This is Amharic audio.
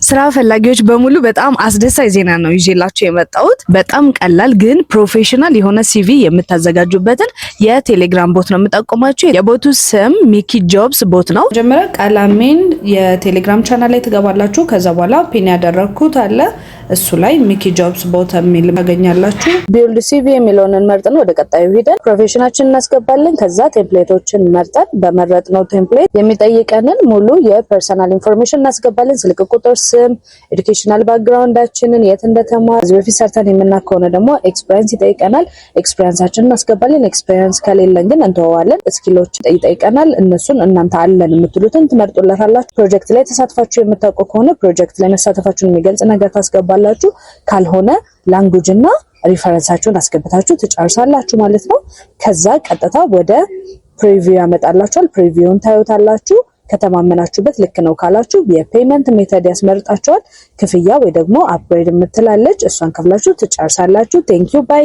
ስራ ፈላጊዎች በሙሉ በጣም አስደሳች ዜና ነው ይዤላችሁ የመጣሁት። በጣም ቀላል ግን ፕሮፌሽናል የሆነ ሲቪ የምታዘጋጁበትን የቴሌግራም ቦት ነው የምጠቁማችሁ። የቦቱ ስም ሚኪ ጆብስ ቦት ነው። መጀመሪያ ቀላሜን የቴሌግራም ቻናል ላይ ትገባላችሁ። ከዛ በኋላ ፒን ያደረኩት አለ እሱ ላይ ሚኪ ጆብስ ቦት የሚል ማገኛላችሁ። ቢልድ ሲቪ የሚለውን መርጠን ወደ ቀጣዩ ሄደን ፕሮፌሽናችንን እናስገባለን። ከዛ ቴምፕሌቶችን መርጠን በመረጥነው ቴምፕሌት የሚጠይቀንን ሙሉ የፐርሰናል ኢንፎርሜሽን እናስገባለን። ስልክ ቁጥር፣ ስም፣ ኤዱኬሽናል ባክግራውንዳችንን የት እንደተማር እዚህ በፊት ሰርተን የምናከሆነ ደግሞ ኤክስፒሪየንስ ይጠይቀናል። ኤክስፒሪየንሳችንን እናስገባለን። ኤክስፒሪየንስ ከሌለን ግን እንተዋለን። ስኪሎች ይጠይቀናል። እነሱን እናንተ አለን የምትሉትን ትመርጡላታላችሁ። ፕሮጀክት ላይ ተሳትፋችሁ የምታውቁ ከሆነ ፕሮጀክት ላይ መሳተፋችሁን የሚገልጽ ነገር ታስገባላችሁ። ካልሆነ ላንጉዌጅ እና ሪፈረንሳችሁን አስገብታችሁ ትጨርሳላችሁ ማለት ነው። ከዛ ቀጥታ ወደ ፕሪቪው ያመጣላችኋል። ፕሪቪውን ታዩታላችሁ። ከተማመናችሁበት ልክ ነው ካላችሁ የፔመንት ሜተድ ያስመርጣችኋል። ክፍያ ወይ ደግሞ አፕግሬድ የምትላለች እሷን ከፍላችሁ ትጨርሳላችሁ። ቴንክ ዩ ባይ